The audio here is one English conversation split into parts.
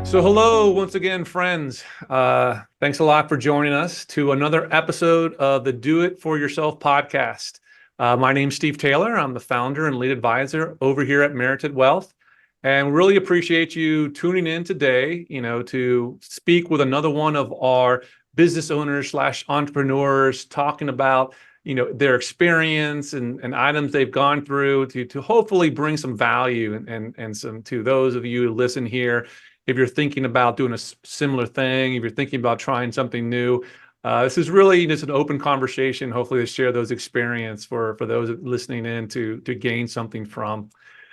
So hello once again, friends. Thanks a lot for joining us to another episode of the Do It For Yourself podcast. My name's Steve Taylor. I'm the founder and lead advisor over here at Merited Wealth. And we really appreciate you tuning in today, to speak with another one of our business owners slash entrepreneurs talking about, their experience and items they've gone through to hopefully bring some value and some to those of you who listen here. If you're thinking about doing a similar thing, if you're thinking about trying something new, this is really just an open conversation, hopefully to share those experiences for those listening in to gain something from.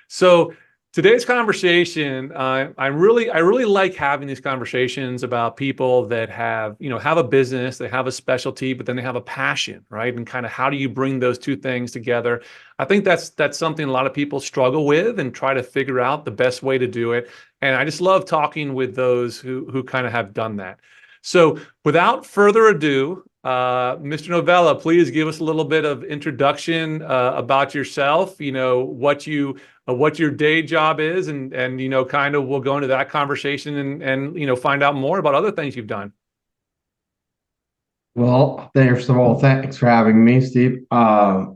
So today's conversation, I really like having these conversations about people that have a business, they have a specialty, but then they have a passion, right? And kind of how do you bring those two things together? I think that's something a lot of people struggle with and try to figure out the best way to do it. And I just love talking with those who kind of have done that. So without further ado, Mr. Novela, please give us a little bit of introduction about yourself, what your day job is, and kind of we'll go into that conversation and find out more about other things you've done. Well, first of all, thanks for having me, Steve. Yeah,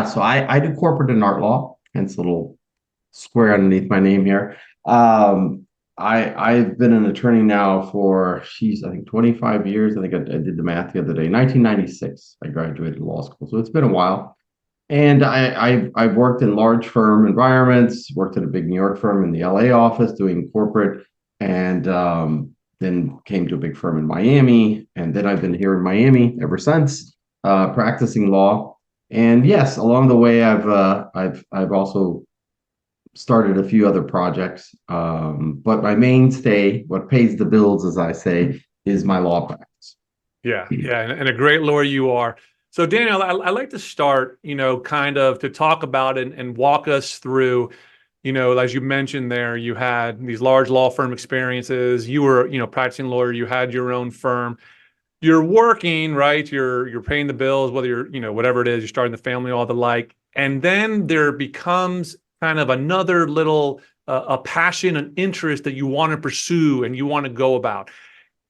so I do corporate and art law, hence a little square underneath my name here. I've been an attorney now for, I think 25 years. I think I did the math the other day. 1996, I graduated law school, so it's been a while. And I've worked in large firm environments, worked at a big New York firm in the LA office doing corporate, and then came to a big firm in Miami. And then I've been here in Miami ever since, practicing law. And yes, along the way, I've also started a few other projects. But my mainstay, what pays the bills, as I say, is my law practice. Yeah, and a great lawyer you are. So Daniel, I like to start, kind of to talk about it and walk us through, as you mentioned there, you had these large law firm experiences. You were, practicing lawyer. You had your own firm. You're working, right? You're paying the bills, whether you're, whatever it is, you're starting the family, all the like. And then there becomes kind of another little a passion and interest that you want to pursue and you want to go about.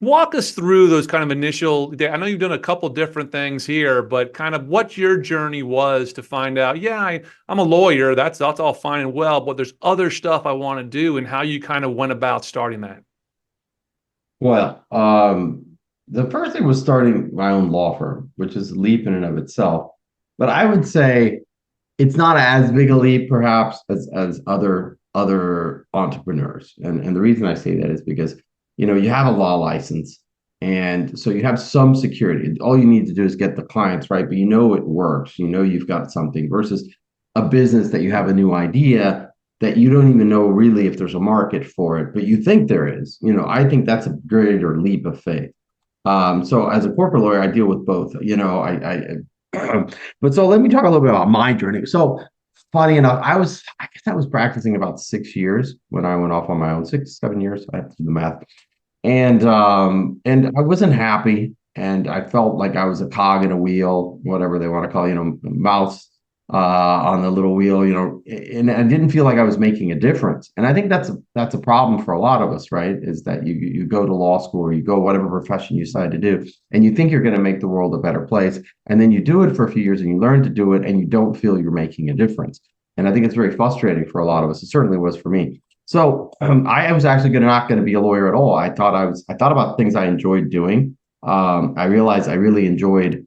Walk us through those kind of initial, I know you've done a couple different things here, but kind of what your journey was to find out, I'm a lawyer, that's all fine and well, but there's other stuff I want to do, and how you kind of went about starting that. Well, the first thing was starting my own law firm, which is a leap in and of itself. But I would say it's not as big a leap, perhaps, as other entrepreneurs. And the reason I say that is because you have a law license, and so you have some security. All you need to do is get the clients right, but it works. You've got something versus a business that you have a new idea that you don't even know really if there's a market for it, but you think there is. I think that's a greater leap of faith. So as a corporate lawyer, I deal with both. But so let me talk a little bit about my journey. So funny enough, I guess I was practicing about 6 years when I went off on my own. 6, 7 years. I have to do the math. And I wasn't happy, and I felt like I was a cog in a wheel, whatever they want to call, mouse on the little wheel, and I didn't feel like I was making a difference. And I think that's a problem for a lot of us, right? Is that you go to law school, or you go whatever profession you decide to do, and you think you're going to make the world a better place, and then you do it for a few years and you learn to do it, and you don't feel you're making a difference. And I think it's very frustrating for a lot of us. It certainly was for me. So I was actually not going to be a lawyer at all. I thought about things I enjoyed doing. I realized I really enjoyed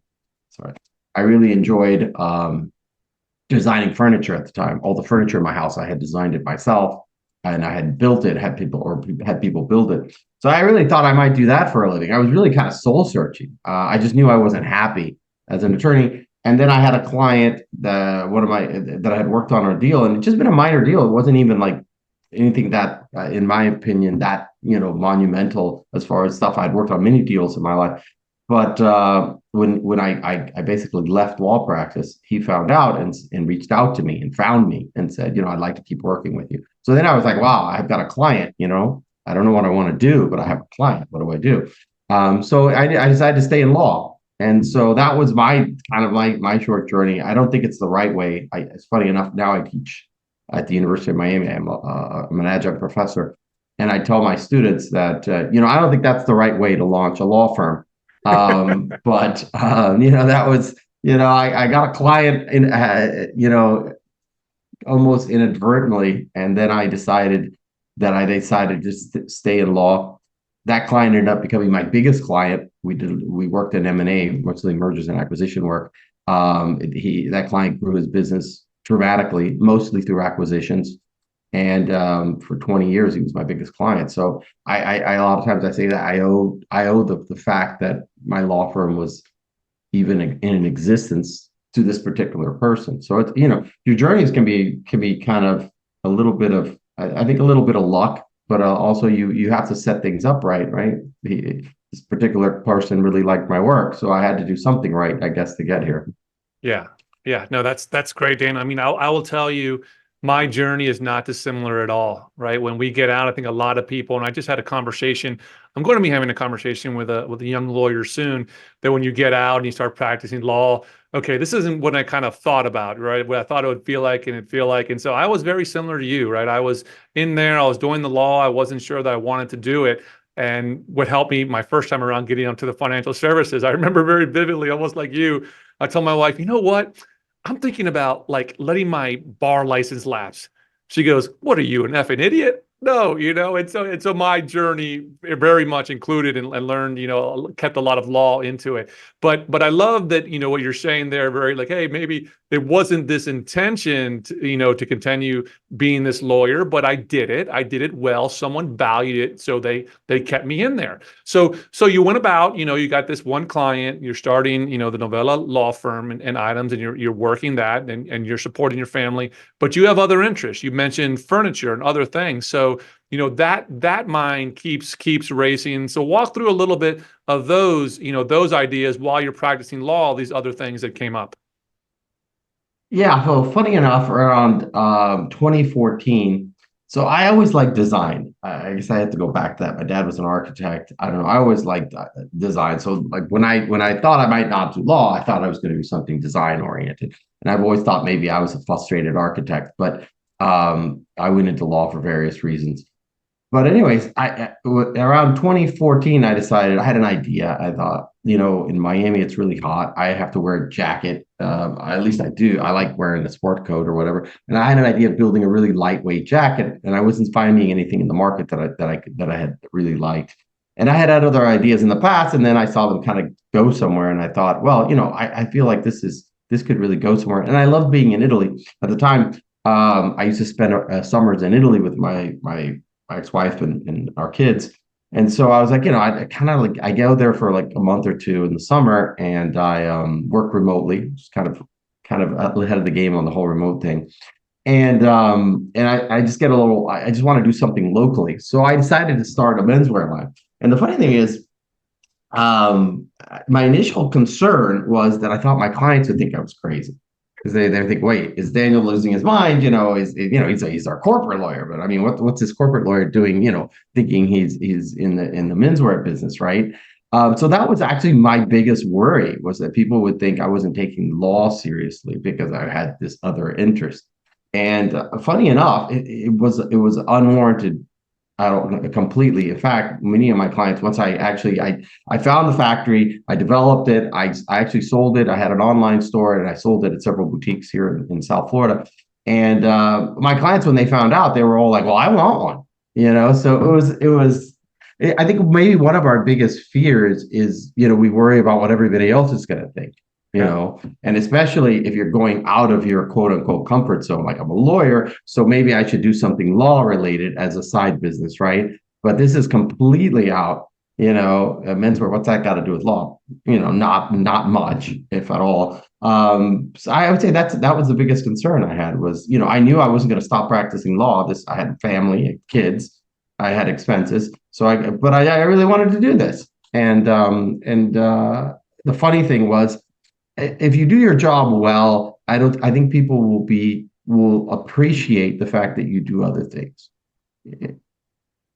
designing furniture at the time. All the furniture in my house, I had designed it myself, and I had built it, had people build it. So I really thought I might do that for a living. I was really kind of soul searching. I just knew I wasn't happy as an attorney. And then I had a client that I had worked on a deal, and it's just been a minor deal. It wasn't even like anything that, in my opinion, that monumental as far as stuff. I'd worked on many deals in my life, but when I basically left law practice, he found out and reached out to me and found me and said, I'd like to keep working with you. So then I was like, wow, I've got a client. I don't know what I want to do, but I have a client. What do I do? So I decided to stay in law. And so that was my short journey. I don't think it's the right way. It's funny enough, now I teach at the University of Miami. I'm an adjunct professor. And I tell my students that, I don't think that's the right way to launch a law firm. That was, I got a client almost inadvertently. And then I decided to stay in law. That client ended up becoming my biggest client. We worked in M&A, mostly mergers and acquisition work. That client grew his business dramatically, mostly through acquisitions. And for 20 years, he was my biggest client. So I a lot of times I say that I owe the fact that my law firm was even in existence to this particular person. So it's, your journeys can be kind of a little bit of, I think, a little bit of luck, but also you have to set things up right. This particular person really liked my work, so I had to do something right, I guess, to get here. Yeah. Yeah. No, that's great, Dan. I mean, I will tell you, my journey is not dissimilar at all, right? When we get out, I think a lot of people, and I just had a conversation, I'm going to be having a conversation with a young lawyer soon, that when you get out and you start practicing law, okay, this isn't what I kind of thought about, right? What I thought it would feel like and it'd feel like. And so I was very similar to you, right? I was in there, I was doing the law, I wasn't sure that I wanted to do it. And what helped me my first time around getting onto the financial services, I remember very vividly, almost like you, I told my wife, you know what? I'm thinking about like letting my bar license lapse. She goes, what are you, an effing idiot? No, and so my journey very much included and learned, kept a lot of law into it. But I love that, what you're saying there, very like, hey, maybe it wasn't this intention to continue being this lawyer, but I did it. I did it well. Someone valued it, so they kept me in there. So you went about, you got this one client, you're starting, the Novela law firm and items, and you're working that and you're supporting your family, but you have other interests. You mentioned furniture and other things. So, that mind keeps racing. So walk through a little bit of those ideas while you're practicing law, these other things that came up. Yeah, so funny enough, around 2014. So I always liked design. I guess I had to go back to that. My dad was an architect. I don't know. I always liked design. So like when I thought I might not do law, I thought I was going to do something design oriented. And I've always thought maybe I was a frustrated architect, but I went into law for various reasons. But anyways, around 2014, I decided I had an idea. I thought, in Miami, it's really hot. I have to wear a jacket. At least I do. I like wearing a sport coat or whatever. And I had an idea of building a really lightweight jacket, and I wasn't finding anything in the market that I had really liked. And I had other ideas in the past, and then I saw them kind of go somewhere, and I thought, well, I feel like this could really go somewhere. And I loved being in Italy at the time. I used to spend summers in Italy with my ex-wife and our kids. And so I was like, I kind of like, I go there for like a month or two in the summer, and I work remotely, just kind of ahead of the game on the whole remote thing. And I just get a little, I just want to do something locally. So I decided to start a menswear line. And the funny thing is, um, my initial concern was that I thought my clients would think I was crazy, because they think, wait, is Daniel losing his mind? He's our corporate lawyer, but I mean, what's this corporate lawyer doing? Thinking he's in the menswear business, right? So that was actually my biggest worry, was that people would think I wasn't taking law seriously because I had this other interest. And funny enough, it was unwarranted. I don't know completely. In fact, many of my clients, once I found the factory, I developed it, I actually sold it. I had an online store, and I sold it at several boutiques here in South Florida. And my clients, when they found out, they were all like, "Well, I want one," So it was. I think maybe one of our biggest fears is, we worry about what everybody else is going to think. Yeah. And especially if you're going out of your quote unquote comfort zone, like I'm a lawyer, so maybe I should do something law related as a side business, right? But this is completely out, menswear. What's that got to do with law? Not much, if at all. So I would say that was the biggest concern I had was, I knew I wasn't going to stop practicing law. I had family, kids, I had expenses, but I really wanted to do this. And the funny thing was, if you do your job well, I think people will appreciate the fact that you do other things,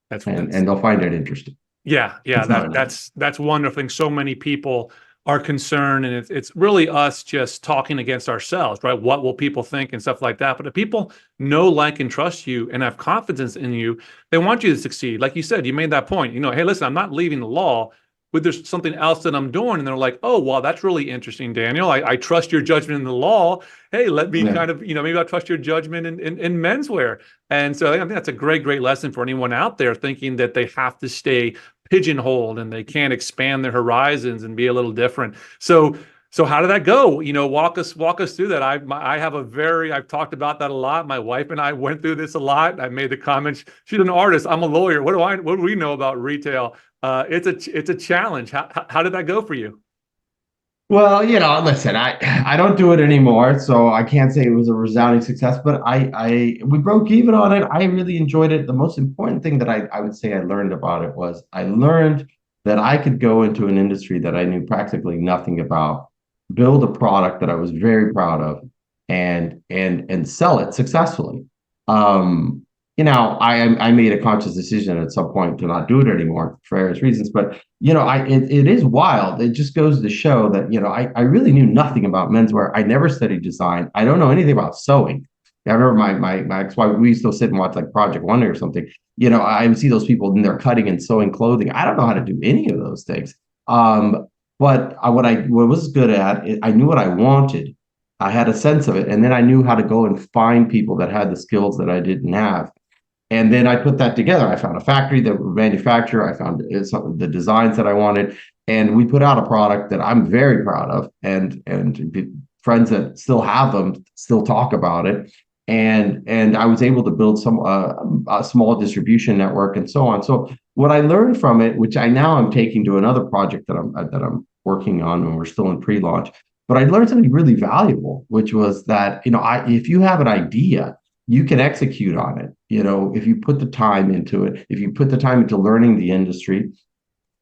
That's and they'll find it interesting. yeah, That's how I know. that's wonderful. I think so many people our concern, and it's really us just talking against ourselves, right? What will people think and stuff like that? But if people know, like, and trust you and have confidence in you, they want you to succeed. Like you said, you made that point. Hey, listen, I'm not leaving the law, but there's something else that I'm doing. And they're like, oh, wow, that's really interesting, Daniel. I trust your judgment in the law. Hey, let me kind of, maybe I'll trust your judgment in menswear. And so I think that's a great, great lesson for anyone out there thinking that they have to stay pigeonholed and they can't expand their horizons and be a little different. So how did that go? Walk us through that. I've talked about that a lot. My wife and I went through this a lot. I made the comments. She's an artist. I'm a lawyer. What do we know about retail? It's a challenge. How did that go for you? Well, listen, I don't do it anymore, so I can't say it was a resounding success, but we broke even on it. I really enjoyed it. The most important thing that I would say I learned about it was I learned that I could go into an industry that I knew practically nothing about, build a product that I was very proud of, and sell it successfully. Um, I made a conscious decision at some point to not do it anymore for various reasons, but it is wild. It just goes to show that I really knew nothing about menswear. I never studied design. I don't know anything about sewing. I remember my ex-wife, we used to sit and watch like Project Wonder or something. I would see those people in there cutting and sewing clothing. I don't know how to do any of those things. But what was good at, I knew what I wanted. I had a sense of it, and then I knew how to go and find people that had the skills that I didn't have. And then I put that together. I found a factory that would manufacture. I found the designs that I wanted, and we put out a product that I'm very proud of. And friends that still have them still talk about it. And I was able to build a small distribution network and so on. So what I learned from it, which I now am taking to another project that I'm working on, and we're still in pre-launch. But I learned something really valuable, which was that if you have an idea, you can execute on it. If you put the time into it, if you put the time into learning the industry,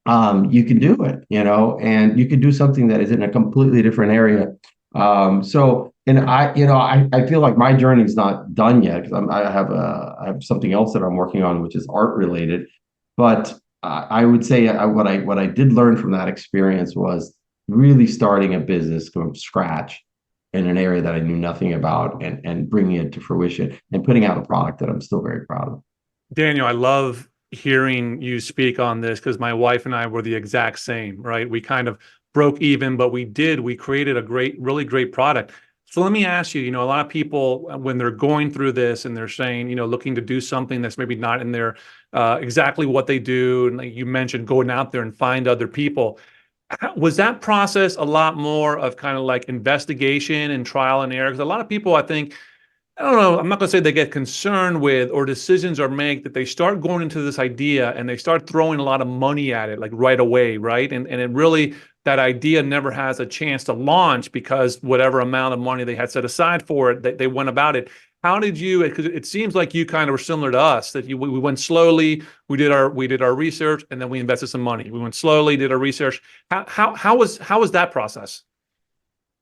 you can do it, and you can do something that is in a completely different area. I feel like my journey is not done yet because I have something else that I'm working on, which is art related. But I would say what I did learn from that experience was really starting a business from scratch in an area that I knew nothing about, and bringing it to fruition and putting out a product that I'm still very proud of. Daniel, I love hearing you speak on this because my wife and I were the exact same, right? We kind of broke even, but we created a really great product. So let me ask you, a lot of people, when they're going through this and they're saying, looking to do something that's maybe not in their exactly what they do. And like you mentioned, going out there and find other people. Was that process a lot more of kind of like investigation and trial and error? Because a lot of people, I think, I don't know, I'm not going to say they get concerned with or decisions are made that they start going into this idea and they start throwing a lot of money at it like right away, right? And it really, that idea never has a chance to launch because whatever amount of money they had set aside for it, they went about it. How did you, because it seems like you kind of were similar to us, that we went slowly, we did our research, and then we invested some money. We went slowly, did our research. How was that process?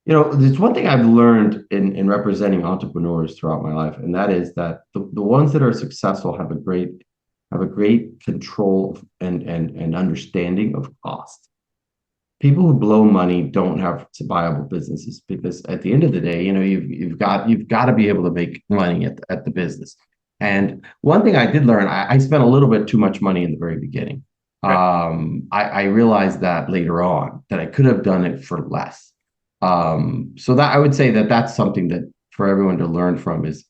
There's one thing I've learned in representing entrepreneurs throughout my life, and that is that the ones that are successful have a great control and understanding of cost. People who blow money don't have viable businesses because at the end of the day, you've got to be able to make money at the business. And one thing I did learn, I spent a little bit too much money in the very beginning. Okay. I realized that later on that I could have done it for less. So that I would say that that's something that for everyone to learn from is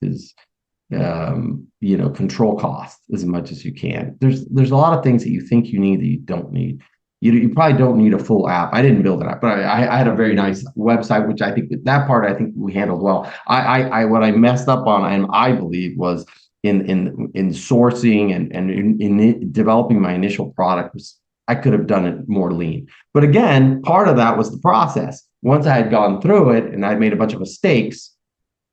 control cost as much as you can. There's a lot of things that you think you need that you don't need. You probably don't need a full app. I didn't build an app, but I had a very nice website, which I think that part I think we handled well. What I messed up on, and I believe, was in sourcing and in developing my initial product. I could have done it more lean. But again, part of that was the process. Once I had gone through it and I'd made a bunch of mistakes,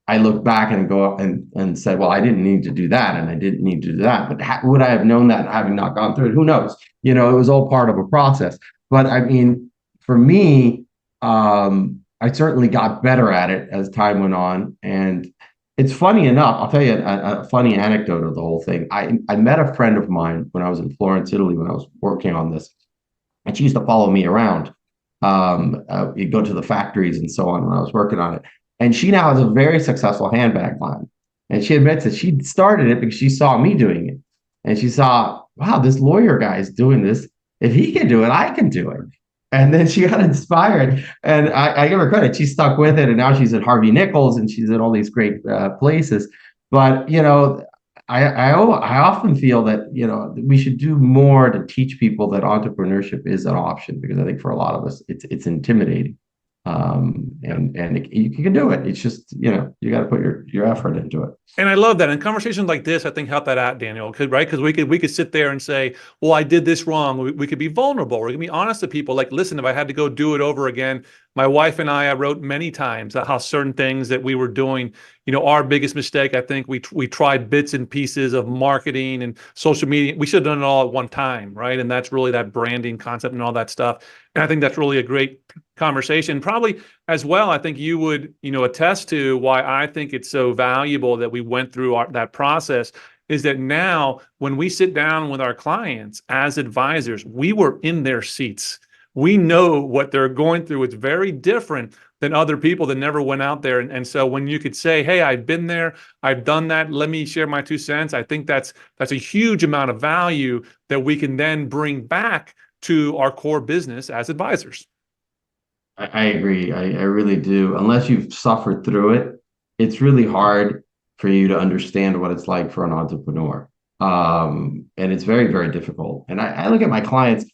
I look back and go and said, well, I didn't need to do that, and I didn't need to do that. But would I have known that having not gone through it? Who knows? It was all part of a process. But I mean, for me, I certainly got better at it as time went on. And it's funny enough, I'll tell you a funny anecdote of the whole thing. I met a friend of mine when I was in Florence, Italy, when I was working on this, and she used to follow me around. You go to the factories and so on when I was working on it. And she now has a very successful handbag line. And she admits that she started it because she saw me doing it. And she saw, wow, this lawyer guy is doing this. If he can do it, I can do it. And then she got inspired. And I give her credit. She stuck with it. And now she's at Harvey Nichols and she's at all these great places. But, I often feel that, we should do more to teach people that entrepreneurship is an option, because I think for a lot of us, it's intimidating. And you can do it. It's just, you got to put your effort into it. And I love that. And conversations like this, I think, help that out, Daniel. Right? Because we could sit there and say, well, I did this wrong. We could be vulnerable. We can be honest to people. Like, listen, if I had to go do it over again, my wife and I wrote many times how certain things that we were doing, our biggest mistake, I think we tried bits and pieces of marketing and social media. We should have done it all at one time, right? And that's really that branding concept and all that stuff. And I think that's really a great conversation. Probably as well, I think you would, attest to why I think it's so valuable that we went through that process, is that now when we sit down with our clients as advisors, we were in their seats. We know what they're going through. It's very different than other people that never went out there. And so when you could say, hey, I've been there, I've done that, let me share my 2 cents. I think that's a huge amount of value that we can then bring back to our core business as advisors. I agree. I really do. Unless you've suffered through it, it's really hard for you to understand what it's like for an entrepreneur. And it's very, very difficult. And I look at my clients,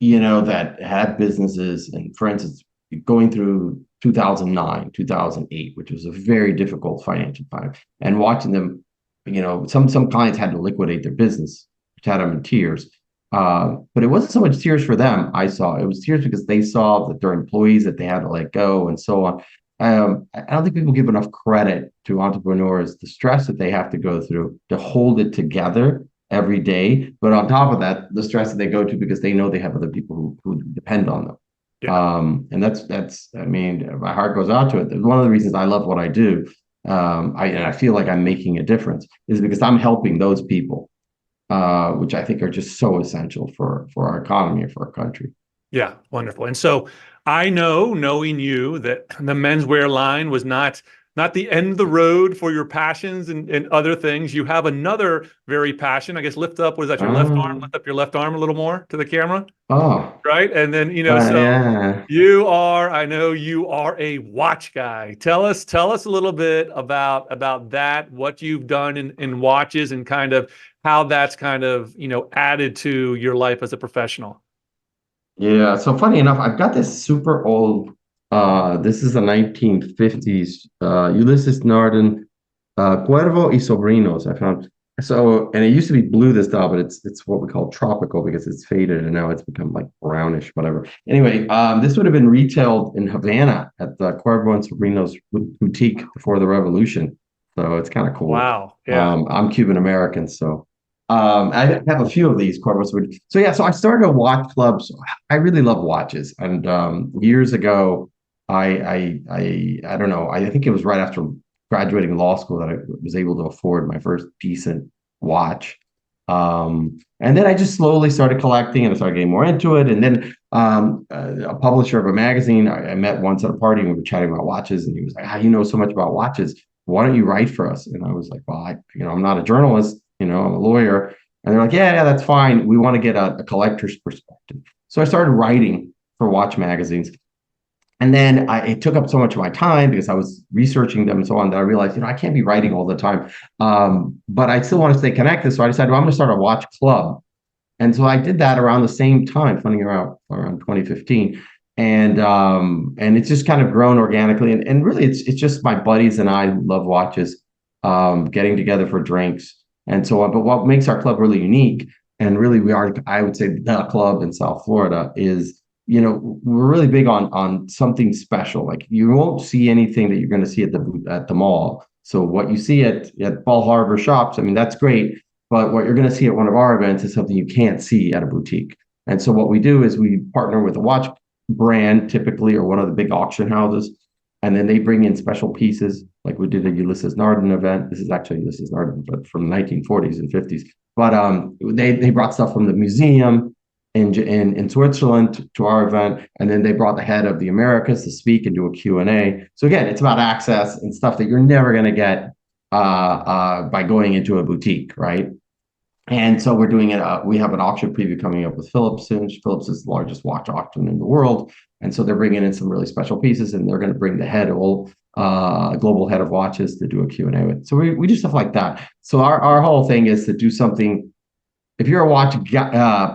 that have businesses, and for instance, going through 2009, 2008, which was a very difficult financial time, and watching them, some clients had to liquidate their business, which had them in tears. But it wasn't so much tears for them. I saw it was tears because they saw that their employees that they had to let go and so on. I don't think people give enough credit to entrepreneurs, the stress that they have to go through to hold it together every day. But on top of that, the stress that they go to because they know they have other people who depend on them. Yeah. And I mean, my heart goes out to it. One of the reasons I love what I do, I feel like I'm making a difference, is because I'm helping those people, which I think are just so essential for our economy and for our country. Yeah, wonderful. And so I know, knowing you, that the menswear line was not the end of the road for your passions and other things. You have another very passion. I guess lift up, was that your left arm? Lift up your left arm a little more to the camera. Oh, Right. And then, so yeah. I know you are a watch guy. Tell us a little bit about that, what you've done in watches, and kind of how that's kind of, added to your life as a professional. Yeah. So funny enough, I've got this super old, this is the 1950s, Ulysses Nardin, Cuervo y Sobrinos, I found. So, and it used to be blue, this style, but it's what we call tropical because it's faded and now it's become like brownish, whatever. Anyway, this would have been retailed in Havana at the Cuervo and Sobrinos boutique before the revolution. So it's kind of cool. Wow. Yeah. I'm Cuban American, so I have a few of these Cuervos. So yeah, so I started a watch club. So I really love watches, and years ago, I don't know. I think it was right after graduating law school that I was able to afford my first decent watch. And then I just slowly started collecting and I started getting more into it. And then a publisher of a magazine I met once at a party and we were chatting about watches. And he was like, you know so much about watches. Why don't you write for us? And I was like, well, I'm not a journalist, I'm a lawyer. And they're like, yeah, that's fine. We want to get a collector's perspective. So I started writing for watch magazines. And then it took up so much of my time because I was researching them and so on that I realized, I can't be writing all the time. But I still want to stay connected. So I decided, I'm going to start a watch club. And so I did that around the same time, funny around 2015. And it's just kind of grown organically. And really, it's just my buddies and I who love watches, getting together for drinks and so on. But what makes our club really unique, and really we are, I would say, the club in South Florida, is we're really big on something special. Like you won't see anything that you're going to see at the mall. So what you see at Ball Harbor shops, I mean, that's great. But what you're going to see at one of our events is something you can't see at a boutique. And so what we do is we partner with a watch brand, typically, or one of the big auction houses. And then they bring in special pieces, like we did a Ulysses Nardin event. This is actually Ulysses Nardin, but from the 1940s and 50s. But they brought stuff from the museum. in Switzerland to our event, and then they brought the head of the Americas to speak and do a Q&A. So again, it's about access and stuff that you're never going to get by going into a boutique, right? And so we're doing it. We have an auction preview coming up with Philips soon. Philips is the largest watch auction in the world, and so they're bringing in some really special pieces, and they're going to bring the head of global head of watches to do a Q&A with. So we do stuff like that. So our whole thing is to do something. If you're a watch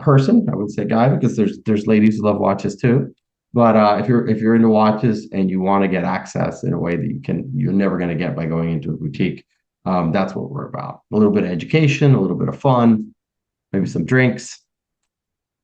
person, I would say guy, because there's ladies who love watches too. But if you're into watches and you want to get access in a way that you're never going to get by going into a boutique, that's what we're about. A little bit of education, a little bit of fun, maybe some drinks.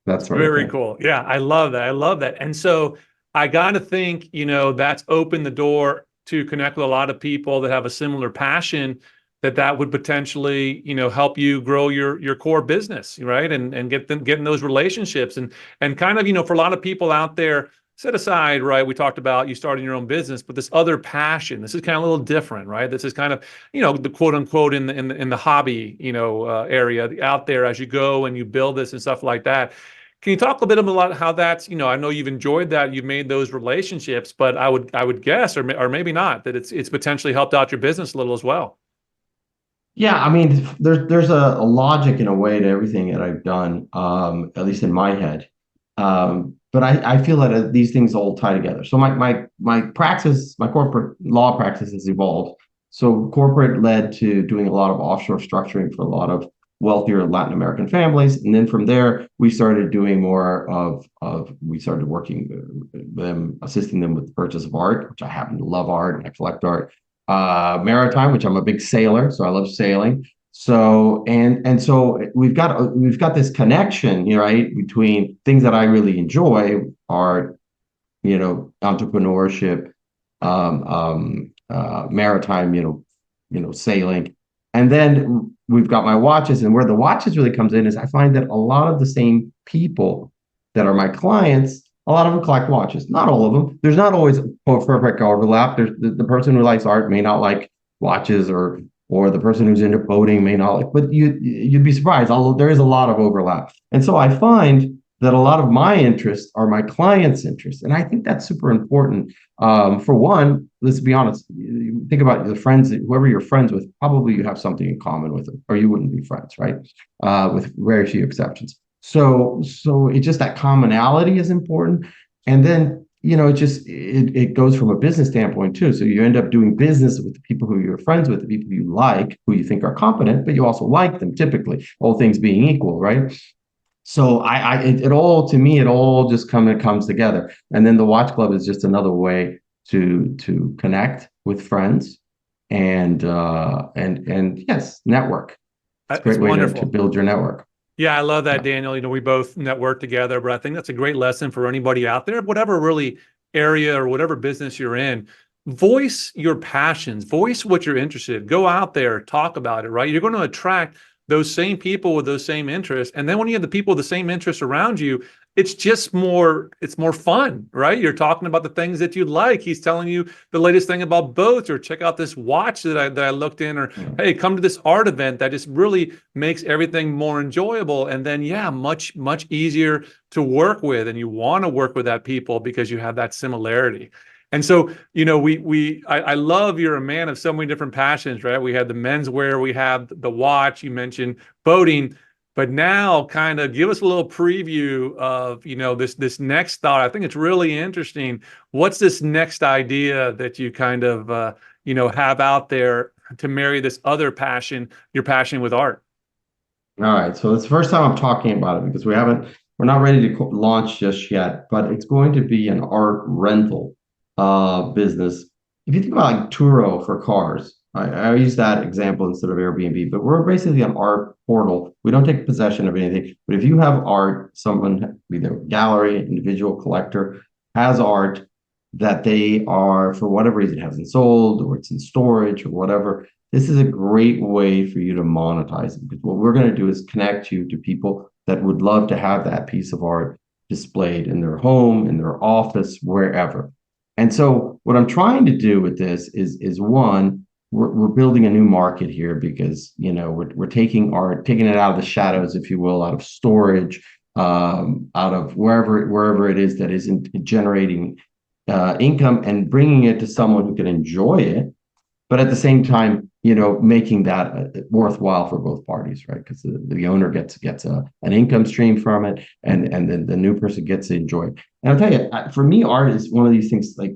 That's very cool. Yeah, I love that. I love that. And so I got to think, that's opened the door to connect with a lot of people that have a similar passion that would potentially, help you grow your core business, right? And getting those relationships and kind of, for a lot of people out there, set aside, right? We talked about you starting your own business, but this other passion, this is kind of a little different, right? This is kind of, the quote unquote in the hobby, area out there as you go and you build this and stuff like that. Can you talk a bit about how that's, I know you've enjoyed that, you've made those relationships, but I would guess, or maybe not, that it's potentially helped out your business a little as well. Yeah, I mean, there's a logic in a way to everything that I've done, at least in my head. But I feel that these things all tie together. So my practice, my corporate law practice has evolved. So corporate led to doing a lot of offshore structuring for a lot of wealthier Latin American families, and then from there we started doing more we started working with them, assisting them with the purchase of art, which I happen to love art and I collect art. Maritime, which I'm a big sailor, so I love sailing. So so we've got this connection, right, between things that I really enjoy, art, entrepreneurship, maritime, sailing, and then we've got my watches. And where the watches really comes in is I find that a lot of the same people that are my clients, a lot of them collect watches. Not all of them. There's not always a perfect overlap. There's the person who likes art may not like watches, or the person who's into boating may not like. But you'd be surprised. Although there is a lot of overlap, and so I find that a lot of my interests are my clients' interests, and I think that's super important. For one, let's be honest. Think about the friends, whoever you're friends with. Probably you have something in common with them, or you wouldn't be friends, right? With very few exceptions. So it's just that commonality is important. And then, it goes from a business standpoint too. So you end up doing business with the people who you're friends with, the people you like, who you think are competent, but you also like them typically, all things being equal, right? So it all, to me, it all just comes together. And then the watch club is just another way to connect with friends and yes, network. It's a great way to build your network. Yeah, I love that, Daniel. We both network together, but I think that's a great lesson for anybody out there, whatever really area or whatever business you're in. Voice your passions, voice what you're interested in. Go out there, talk about it, right? You're going to attract those same people with those same interests. And then when you have the people with the same interests around you, it's more fun, right? You're talking about the things that you like. He's telling you the latest thing about boats, or check out this watch that I looked in, or hey, come to this art event. That just really makes everything more enjoyable. And then, yeah, much easier to work with. And you want to work with that people because you have that similarity. And so, I love you're a man of so many different passions, right? We had the menswear, we have the watch, you mentioned boating, but now kind of give us a little preview of, this next thought. I think it's really interesting. What's this next idea that you kind of, have out there to marry this other passion, your passion with art? All right. So it's the first time I'm talking about it because we're not ready to launch just yet, but it's going to be an art rental business. If you think about like Turo for cars, I use that example instead of Airbnb, but we're basically an art portal. We don't take possession of anything, but if you have art, someone, either gallery, individual collector, has art that they are, for whatever reason, hasn't sold, or it's in storage or whatever, this is a great way for you to monetize it. Because what we're going to do is connect you to people that would love to have that piece of art displayed in their home, in their office, wherever. And so what I'm trying to do with this is one, we're building a new market here because we're taking art, taking it out of the shadows, if you will, out of storage, out of wherever it is that isn't generating income, and bringing it to someone who can enjoy it, but at the same time, making that worthwhile for both parties, right? Because the owner gets an income stream from it, and then the new person gets to enjoy it. And I'll tell you, for me, art is one of these things. Like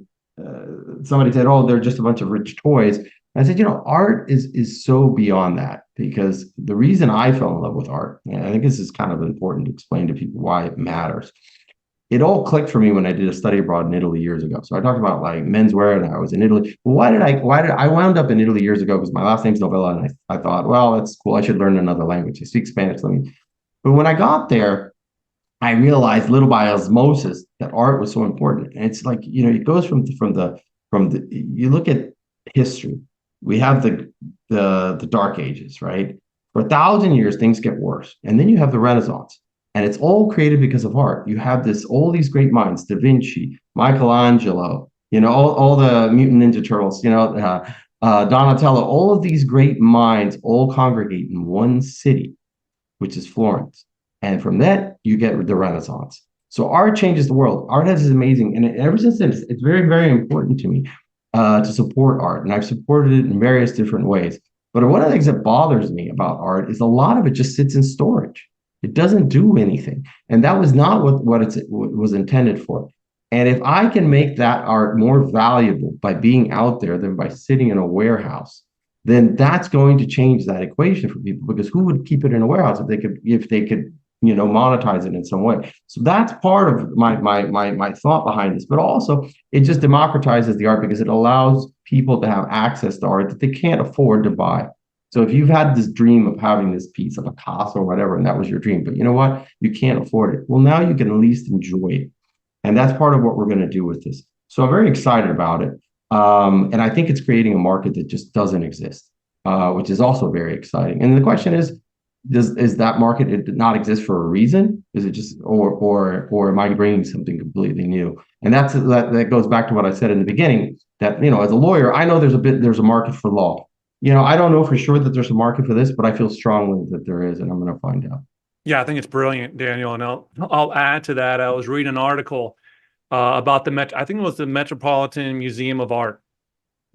somebody said, "Oh, they're just a bunch of rich toys." And I said, art is so beyond that, because the reason I fell in love with art, and I think this is kind of important to explain to people why it matters. It all clicked for me when I did a study abroad in Italy years ago. So I talked about like menswear, and I was in Italy. Well, why did I wound up in Italy years ago? Because my last name's Novela, and I thought, well, that's cool. I should learn another language. I speak Spanish. But when I got there, I realized little by osmosis that art was so important. And it's like, it goes from the you look at history. We have the Dark Ages, right? For 1,000 years, things get worse. And then you have the Renaissance. And it's all created because of art. You have all these great minds: Da Vinci, Michelangelo, all the Mutant Ninja Turtles, Donatello. All of these great minds all congregate in one city, which is Florence. And from that, you get the Renaissance. So art changes the world. Art is amazing. And ever since then, it's very, very important to me to support art. And I've supported it in various different ways. But one of the things that bothers me about art is a lot of it just sits in storage. It doesn't do anything. And that was not what it was intended for. And if I can make that art more valuable by being out there than by sitting in a warehouse, then that's going to change that equation for people, because who would keep it in a warehouse if they could monetize it in some way? So that's part of my thought behind this. But also, it just democratizes the art, because it allows people to have access to art that they can't afford to buy. So if you've had this dream of having this piece of Picasso or whatever, and that was your dream, but you know what? You can't afford it. Well, now you can at least enjoy it. And that's part of what we're going to do with this. So I'm very excited about it. And I think it's creating a market that just doesn't exist, which is also very exciting. And the question is that market did not exist for a reason? Is it just, or am I bringing something completely new? And that goes back to what I said in the beginning, that, as a lawyer, I know there's a market for law. I don't know for sure that there's a market for this, but I feel strongly that there is, and I'm going to find out. Yeah, I think it's brilliant, Daniel. And I'll add to that. I was reading an article about I think it was the Metropolitan Museum of Art.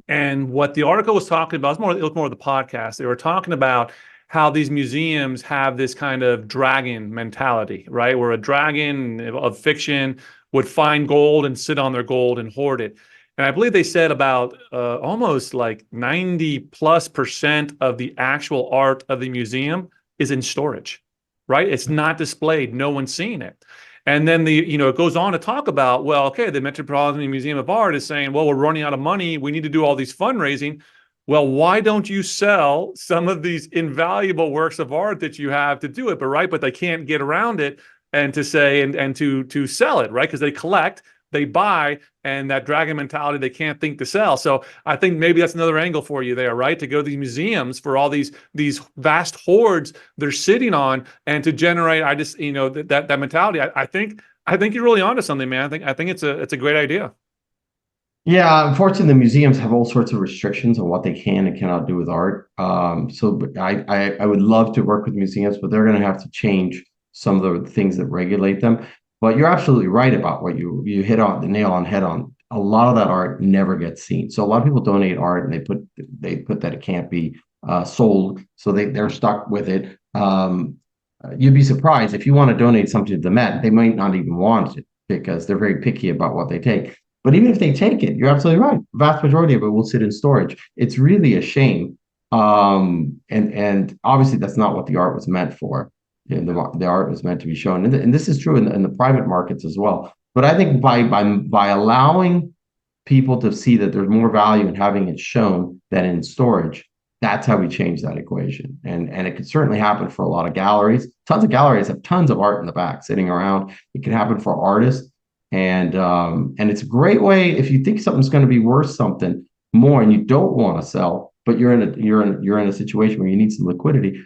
And what the article was talking about, it was more of the podcast. They were talking about how these museums have this kind of dragon mentality, right? Where a dragon of fiction would find gold and sit on their gold and hoard it. And I believe they said about almost like 90+% of the actual art of the museum is in storage, right? It's not displayed. No one's seeing it. And then it goes on to talk about, well, okay, the Metropolitan Museum of Art is saying, well, we're running out of money. We need to do all these fundraising. Well, why don't you sell some of these invaluable works of art that you have to do it? But they can't get around it and to say, and to sell it, right? Because they collect, they buy, and that dragon mentality, they can't think to sell. So I think maybe that's another angle for you there, right? To go to these museums for all these vast hoards they're sitting on, and to generate, that mentality. I think you're really onto something, man. I think it's a great idea. Yeah, unfortunately, the museums have all sorts of restrictions on what they can and cannot do with art. So I would love to work with museums, but they're going to have to change some of the things that regulate them. But you're absolutely right about what you hit on the nail on head on. A lot of that art never gets seen. So a lot of people donate art, and they put that it can't be sold, so they're stuck with it. You'd be surprised if you want to donate something to the Met, they might not even want it, because they're very picky about what they take. But even if they take it, you're absolutely right. The vast majority of it will sit in storage. It's really a shame. And obviously that's not what the art was meant for. The art was meant to be shown, and this is true in the private markets as well. But I think by allowing people to see that there's more value in having it shown than in storage, that's how we change that equation. And it could certainly happen for a lot of galleries. Tons of galleries have tons of art in the back sitting around. It can happen for artists, and it's a great way if you think something's going to be worth something more and you don't want to sell, but you're in a situation where you need some liquidity.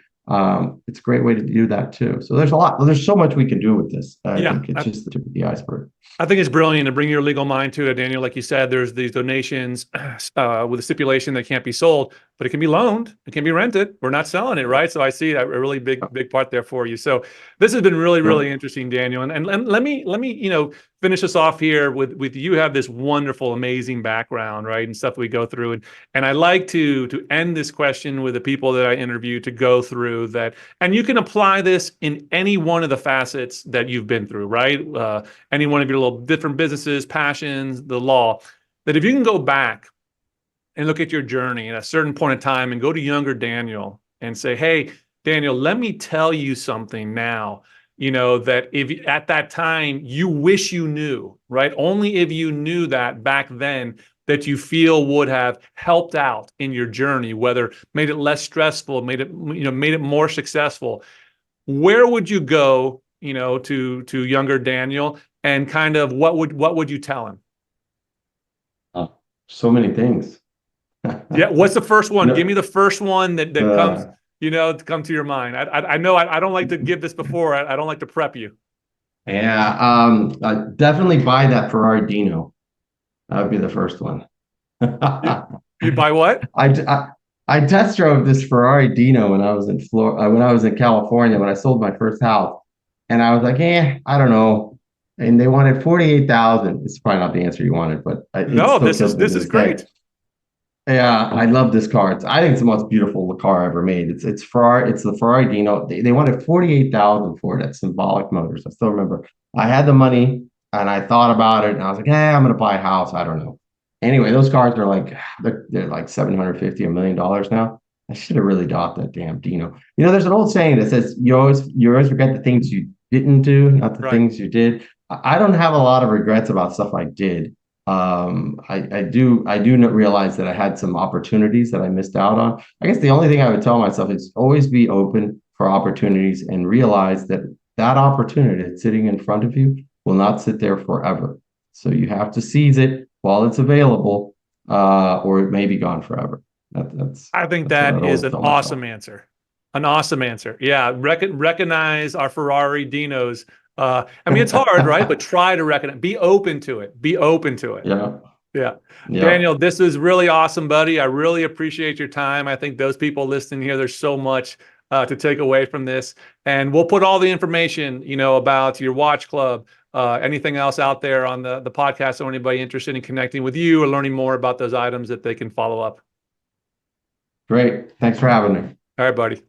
It's a great way to do that too. So there's so much we can do with this. I think it's just the tip of the iceberg. I think it's brilliant to bring your legal mind to it, Daniel. Like you said, there's these donations with a stipulation that can't be sold. but it can be loaned, it can be rented. We're not selling it, right? So I see a really big part there for you. So this has been really interesting, Daniel. And let me finish us off here with you have this wonderful, amazing background, right, and stuff we go through. And I like to end this question with the people that I interview to go through that, and you can apply this in any one of the facets that you've been through, right? Any one of your little different businesses, passions, the law. That if you can go back and look at your journey at a certain point in time and go to younger Daniel and say, hey, Daniel, let me tell you something now, that if at that time you wish you knew, right? Only if you knew that back then that you feel would have helped out in your journey, whether made it less stressful, made it more successful. Where would you go, to younger Daniel, and kind of what would you tell him? So many things. Yeah, what's the first one? Give me the first one that comes, come to your mind. I know I don't like to give this before. I don't like to prep you. Yeah, definitely buy that Ferrari Dino. That would be the first one. You buy what? I test drove this Ferrari Dino when I was in Florida, when I was in California, when I sold my first house, and I was like, I don't know. And they wanted 48,000. It's probably not the answer you wanted, but no, this is great. Yeah, I love this car. I think it's the most beautiful car ever made. It's Ferrari. It's the Ferrari Dino. They wanted 48,000 for it at Symbolic Motors. I still remember. I had the money and I thought about it and I was like, I'm gonna buy a house. I don't know. Anyway, those cars are like they're like 750 $1 million now. I should have really bought that damn Dino. There's an old saying that says you always forget the things you didn't do, not the things you did. I don't have a lot of regrets about stuff I did. I do not realize that I had some opportunities that I missed out on. I guess the only thing I would tell myself is always be open for opportunities and realize that opportunity that's sitting in front of you will not sit there forever. So you have to seize it while it's available, or it may be gone forever. I think that is an awesome answer. An awesome answer. Yeah, recognize our Ferrari Dinos. It's hard, right? But try to recognize, be open to it. Be open to it. Yeah. Daniel, this is really awesome, buddy. I really appreciate your time. I think those people listening here, there's so much to take away from this. And we'll put all the information, about your watch club, anything else out there on the podcast, or anybody interested in connecting with you or learning more about those items that they can follow up. Great. Thanks for having me. All right, buddy.